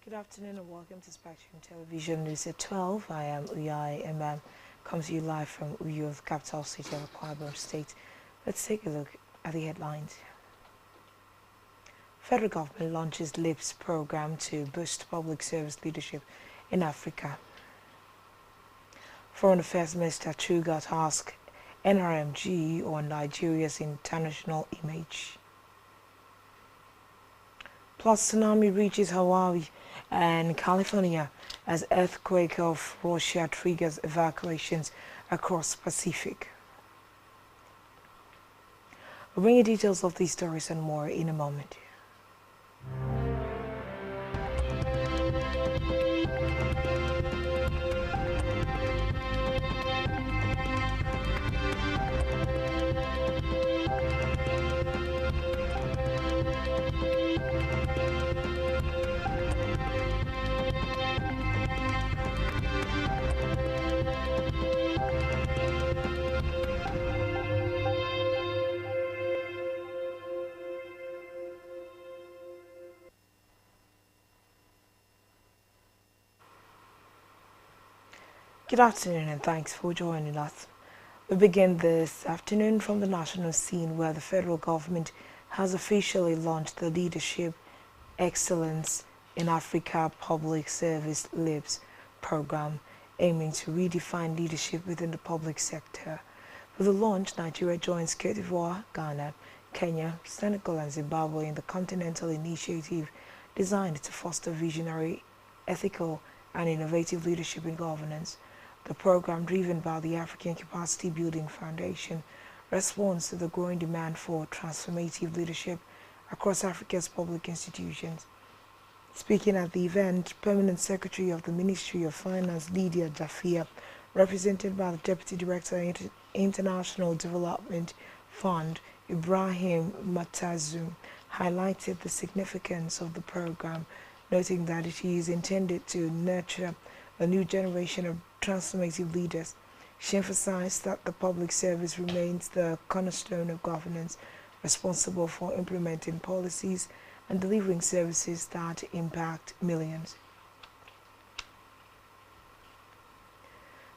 Good afternoon and welcome to Spectrum Television News at 12. I am Uyai Imam, comes to you live from Uyo, the capital city of Akwa Ibom State. Let's take a look at the headlines. Federal government launches LIPS program to boost public service leadership in Africa. Foreign Affairs Minister Chugat asked NRMG on Nigeria's international image. Plus, tsunami reaches Hawaii and California as earthquake of Russia triggers evacuations across Pacific. We'll bring you details of these stories and more in a moment. Good afternoon and thanks for joining us. We begin this afternoon from the national scene where the federal government has officially launched the Leadership Excellence in Africa Public Service LIPS program, aiming to redefine leadership within the public sector. With the launch, Nigeria joins Cote d'Ivoire, Ghana, Kenya, Senegal and Zimbabwe in the continental initiative designed to foster visionary, ethical and innovative leadership in governance. The program, driven by the African Capacity Building Foundation, responds to the growing demand for transformative leadership across Africa's public institutions. Speaking at the event, Permanent Secretary of the Ministry of Finance, Lydia Jafia, represented by the Deputy Director, International Development Fund, Ibrahim Matazu, highlighted the significance of the program, noting that it is intended to nurture a new generation of transformative leaders. She emphasized that the public service remains the cornerstone of governance, responsible for implementing policies and delivering services that impact millions.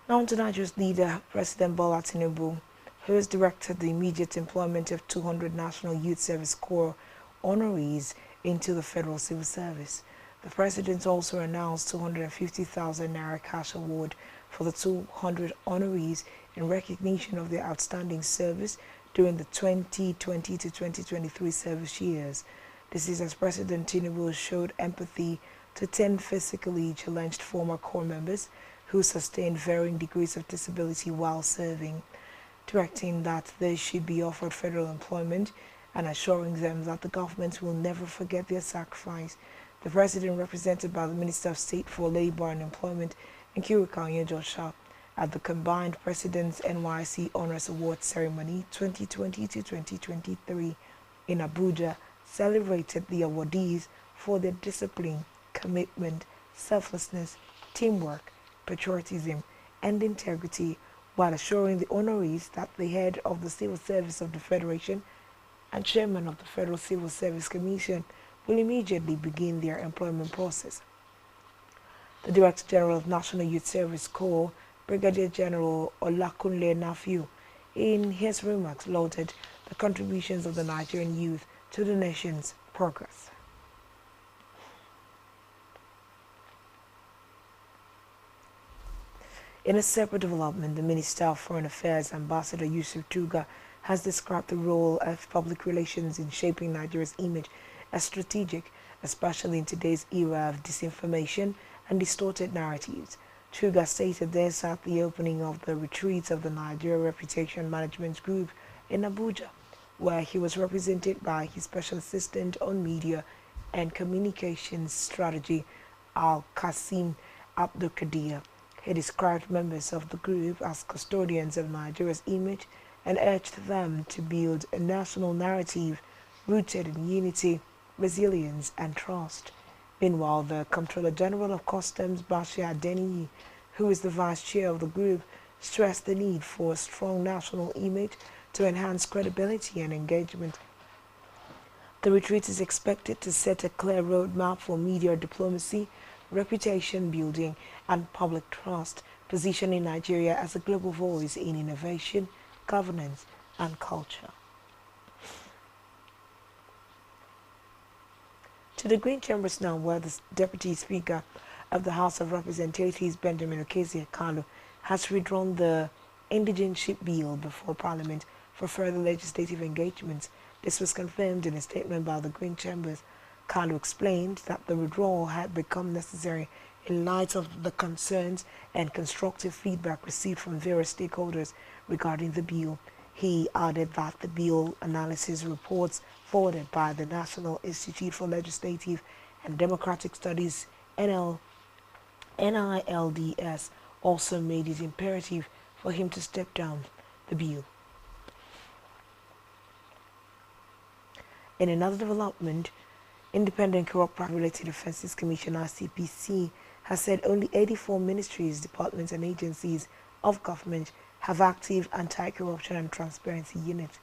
Now to Nigeria's leader, President Bola Tinubu, who has directed the immediate employment of 200 National Youth Service Corps honorees into the Federal Civil Service. The President also announced 250,000 Naira cash award for the 200 honorees in recognition of their outstanding service during the 2020 to 2023 service years. This is as President Tinubu showed empathy to 10 physically challenged former Corps members who sustained varying degrees of disability while serving, directing that they should be offered federal employment and assuring them that the government will never forget their sacrifice. The President, represented by the Minister of State for Labor and Employment, Nkiru Joshua, at the combined President's NYC Honors Award Ceremony 2020 to 2023 in Abuja, celebrated the awardees for their discipline, commitment, selflessness, teamwork, patriotism, and integrity, while assuring the honorees that the head of the Civil Service of the Federation and chairman of the Federal Civil Service Commission will immediately begin their employment process. The Director General of National Youth Service Corps, Brigadier General Olakunle Nafiu, in his remarks lauded the contributions of the Nigerian youth to the nation's progress. In a separate development, the Minister of Foreign Affairs, Ambassador Yusuf Tuga, has described the role of public relations in shaping Nigeria's image as strategic, especially in today's era of disinformation and distorted narratives. Tuga stated this at the opening of the retreat of the Nigeria Reputation Management Group in Abuja, where he was represented by his Special Assistant on Media and Communications Strategy, Al-Qasim Abdul Qadir. He described members of the group as custodians of Nigeria's image and urged them to build a national narrative rooted in unity, resilience, and trust. Meanwhile, the Comptroller General of Customs, Bashir Adeniyi, who is the vice chair of the group, stressed the need for a strong national image to enhance credibility and engagement. The retreat is expected to set a clear roadmap for media diplomacy, reputation building, and public trust, positioning Nigeria as a global voice in innovation, governance, and culture. To the Green Chambers now, where the Deputy Speaker of the House of Representatives, Benjamin Okezi-Kalu, has withdrawn the indigenship bill before Parliament for further legislative engagements. This was confirmed in a statement by the Green Chambers. Kalu explained that the withdrawal had become necessary in light of the concerns and constructive feedback received from various stakeholders regarding the bill. He added that the bill analysis reports forwarded by the National Institute for Legislative and Democratic Studies NILDS also made it imperative for him to step down the bill. In another development, Independent Corrupt Practice-Related Offences Commission (ICPC) has said only 84 ministries, departments and agencies of government have active anti-corruption and transparency units.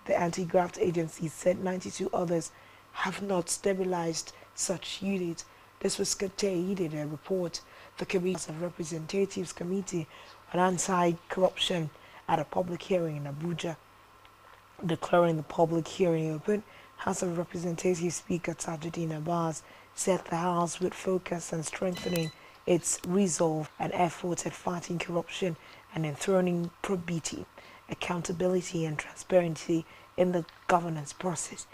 The anti-graft agency said 92 others have not stabilized such units. This was contained in a report the Committee of Representatives Committee on Anti-Corruption at a public hearing in Abuja. Declaring the public hearing open, House of Representatives Speaker Tajuddin Abbas said the House would focus on strengthening its resolve and efforts at fighting corruption and enthroning probity, accountability and transparency in the governance process.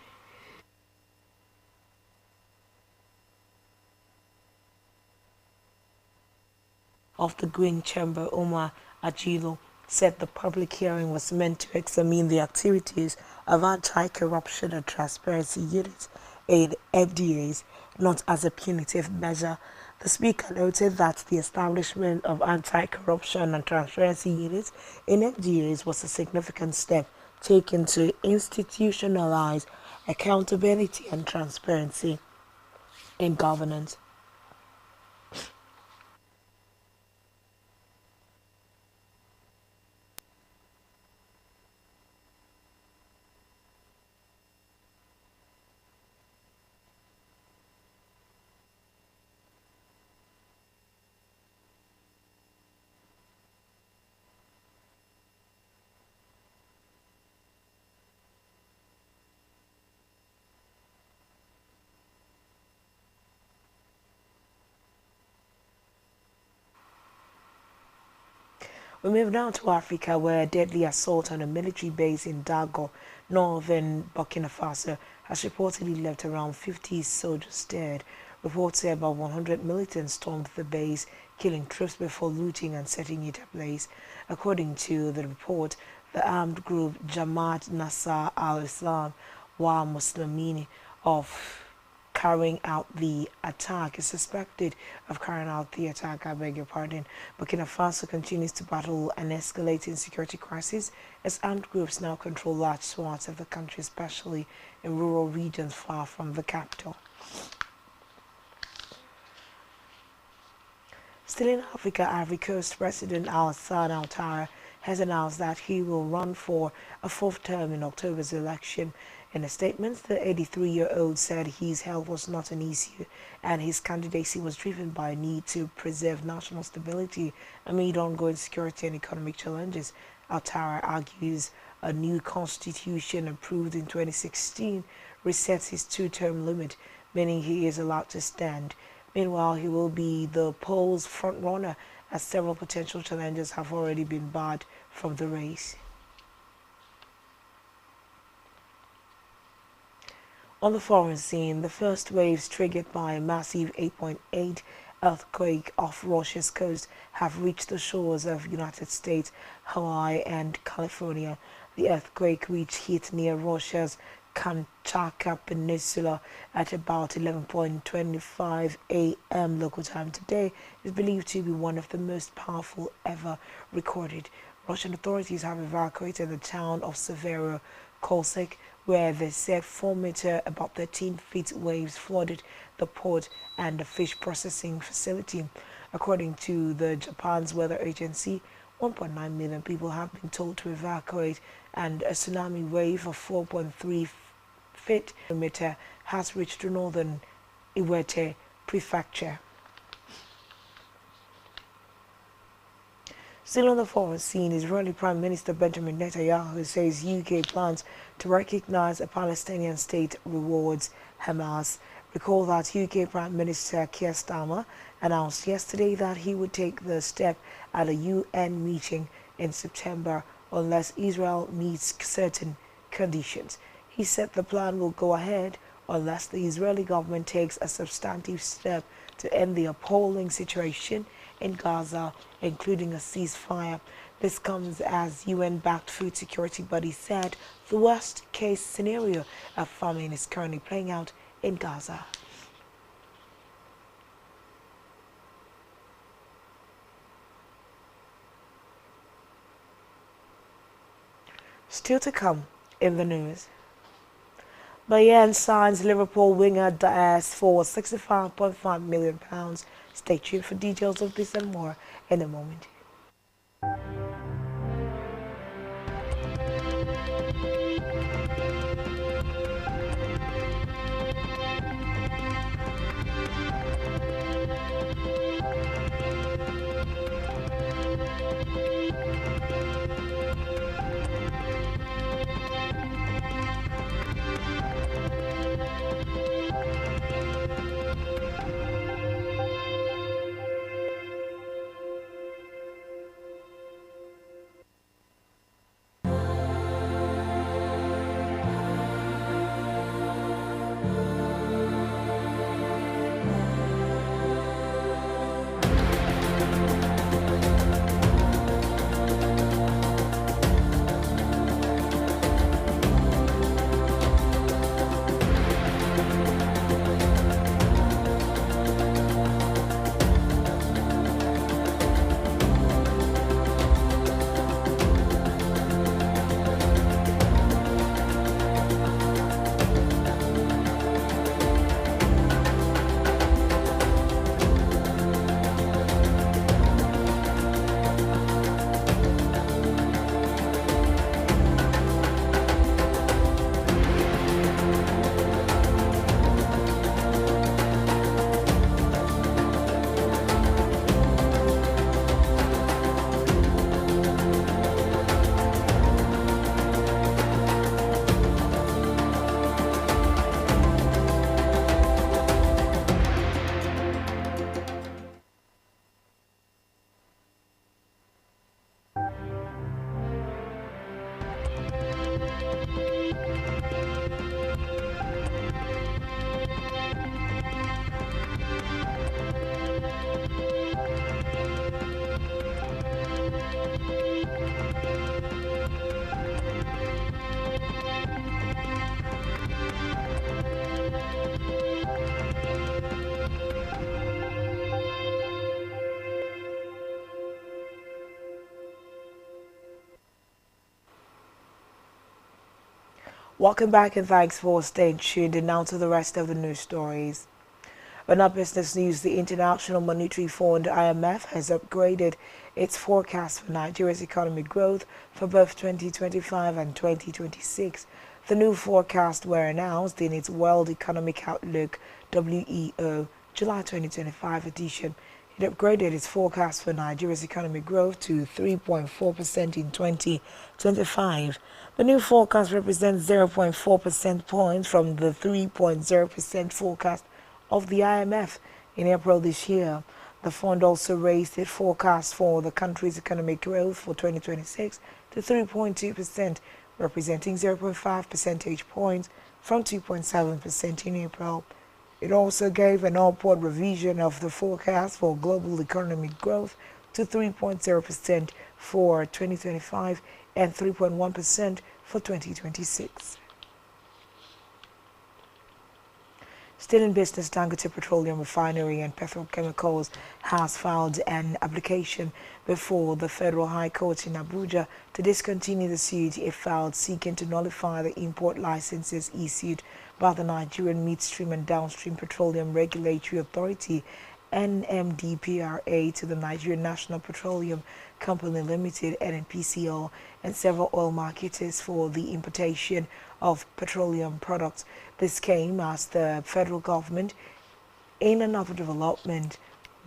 Of the Green Chamber, Omar Ajilo, said the public hearing was meant to examine the activities of anti-corruption and transparency units in FDAs, not as a punitive measure. The Speaker noted that the establishment of anti-corruption and transparency units in FDAs was a significant step taken to institutionalize accountability and transparency in governance. We move now to Africa, where a deadly assault on a military base in Dago, northern Burkina Faso, has reportedly left around 50 soldiers dead. Reports say about 100 militants stormed the base, killing troops before looting and setting it ablaze. According to the report, the armed group Jamaat Nasser al-Islam wa Muslimini of carrying out the attack is suspected of carrying out the attack, I beg your pardon. Burkina Faso continues to battle an escalating security crisis as armed groups now control large swaths of the country, especially in rural regions far from the capital. Still in Africa, Ivory Coast President Alassane Ouattara has announced that he will run for a fourth term in October's election. In a statement, the 83-year-old said his health was not an issue and his candidacy was driven by a need to preserve national stability amid ongoing security and economic challenges. Ouattara argues a new constitution approved in 2016 resets his two-term limit, meaning he is allowed to stand Meanwhile, he will be the polls frontrunner as several potential challengers have already been barred from the race. On the foreign scene, the first waves triggered by a massive 8.8 earthquake off Russia's coast have reached the shores of United States, Hawaii and California. The earthquake, which hit near Russia's Kamchatka Peninsula at about 11:25 a.m. local time today, is believed to be one of the most powerful ever recorded. Russian authorities have evacuated the town of Severokolsk, where they said 4-meter, about 13 feet waves flooded the port and the fish processing facility. According to the Japan's weather agency, 1.9 million people have been told to evacuate, and a tsunami wave of 4.3 feet per meter has reached the northern Iwate prefecture. Still on the foreign scene, Israeli Prime Minister Benjamin Netanyahu says UK plans to recognize a Palestinian state rewards Hamas. Recall that UK Prime Minister Keir Starmer announced yesterday that he would take the step at a UN meeting in September unless Israel meets certain conditions. He said the plan will go ahead unless the Israeli government takes a substantive step to end the appalling situation in Gaza, including a ceasefire. This comes as UN-backed food security body said the worst-case scenario of famine is currently playing out in Gaza. Still to come in the news. Bayern signs Liverpool winger Diaz for £65.5 million. Stay tuned for details of this and more in a moment. Welcome back and thanks for staying tuned. And now to the rest of the news stories. On our business news, the International Monetary Fund (IMF) has upgraded its forecast for Nigeria's economic growth for both 2025 and 2026. The new forecasts were announced in its World Economic Outlook (WEO) July 2025 edition. It upgraded its forecast for Nigeria's economic growth to 3.4% in 2025. The new forecast represents 0.4 percentage points from the 3.0% forecast of the IMF In April this year, the fund also raised its forecast for the country's economic growth for 2026 to 3.2%, representing 0.5 percentage points from 2.7% in April. It also gave an upward revision of the forecast for global economic growth to 3.0% for 2025 and 3.1% for 2026. Still in business, Dangote Petroleum Refinery and Petrochemicals has filed an application before the Federal High Court in Abuja to discontinue the suit it filed seeking to nullify the import licenses issued by the Nigerian Midstream and Downstream Petroleum Regulatory Authority NMDPRA to the Nigerian National Petroleum Company Limited (NNPCL) and several oil marketers for the importation of petroleum products. This came as the federal government, in another development,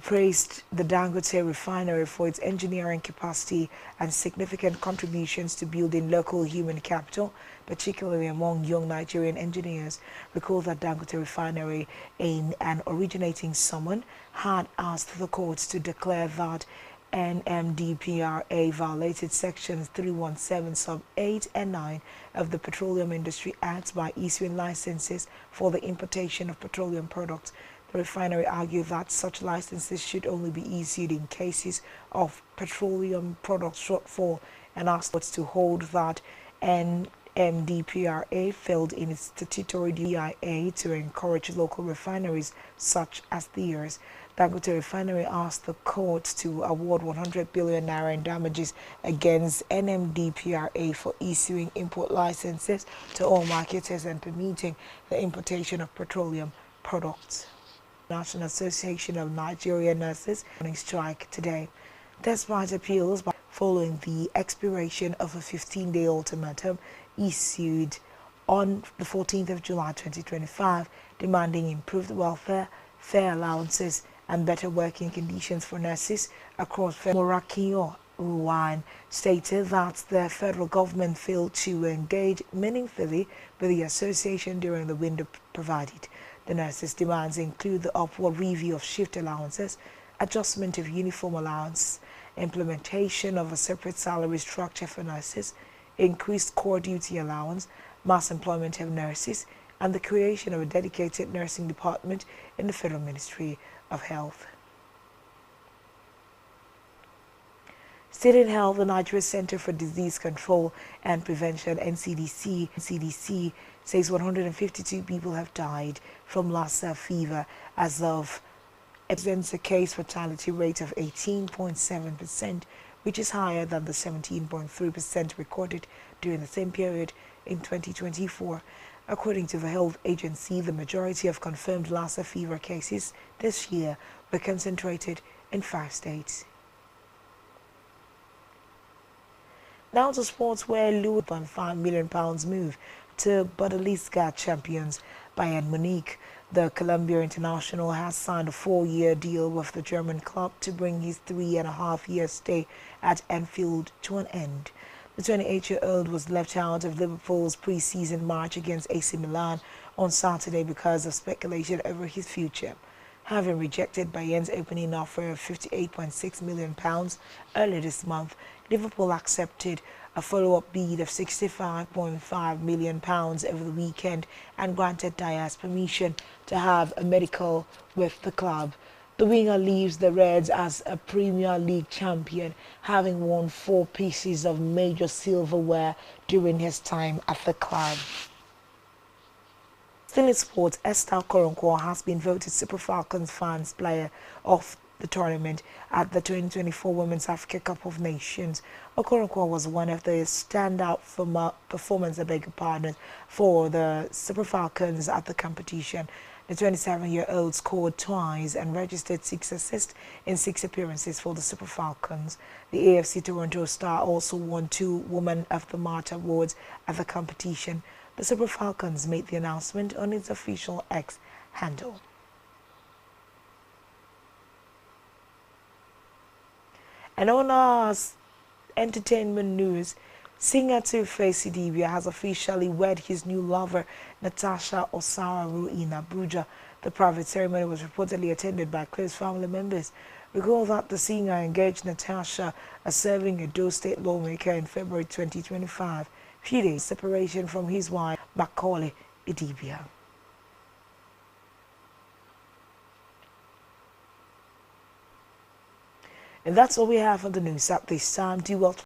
praised the Dangote refinery for its engineering capacity and significant contributions to building local human capital, particularly among young Nigerian engineers. Recall that Dangote refinery, in an originating summon, had asked the courts to declare that NMDPRA violated sections 317 sub 8 and 9 of the Petroleum Industry Act by issuing licenses for the importation of petroleum products. The refinery argued that such licenses should only be issued in cases of petroleum product shortfall and asked courts to hold that NMDPRA failed in its statutory DIA to encourage local refineries such as theirs. Dangote Refinery asked the court to award 100 billion naira in damages against NMDPRA for issuing import licenses to all marketers and permitting the importation of petroleum products. National Association of Nigerian Nurses on strike today, despite appeals following the expiration of a 15-day ultimatum issued on the 14th of July 2025, demanding improved welfare, fair allowances, and better working conditions for nurses across Morakinyo Ruwan stated that the federal government failed to engage meaningfully with the association during the window provided. The nurses' demands include the upward review of shift allowances, adjustment of uniform allowance, implementation of a separate salary structure for nurses, increased core duty allowance, mass employment of nurses, and the creation of a dedicated nursing department in the Federal Ministry of Health. Still in health, the Nigeria Center for Disease Control and Prevention (NCDC) says 152 people have died from Lassa fever as of. It presents a case fatality rate of 18.7%, which is higher than the 17.3% recorded during the same period in 2024. According to the health agency, the majority of confirmed Lassa fever cases this year were concentrated in 5 states. Now to sports, where £1.5 million move to Bundesliga champions Bayern Munich. The Colombia international has signed a 4-year deal with the German club to bring his 3.5-year stay at Anfield to an end. The 28-year-old was left out of Liverpool's pre-season match against AC Milan on Saturday because of speculation over his future. Having rejected Bayern's opening offer of £58.6 million earlier this month, Liverpool accepted a follow-up bid of £65.5 million over the weekend and granted Diaz permission to have a medical with the club. The winger leaves the Reds as a Premier League champion, having won 4 pieces of major silverware during his time at the club. Still in sports, Estelle Okoronkwo has been voted Super Falcons fans player of the tournament at the 2024 Women's Africa Cup of Nations. Okoronkwo was one of the standout performance for the Super Falcons at the competition. The 27-year-old scored twice and registered 6 assists in 6 appearances for the Super Falcons. The AFC Toronto star also won 2 Woman of the Month awards at the competition. The Super Falcons made the announcement on its official X handle. And on our entertainment news, Singer Two-Face Idibia has officially wed his new lover, Natasha Osararu, in Abuja. The private ceremony was reportedly attended by close family members. Recall that the singer engaged Natasha, a serving Edo State lawmaker, in February 2025, few days separation from his wife, Macaulay Idibia. And that's all we have on the news at this time. Do well.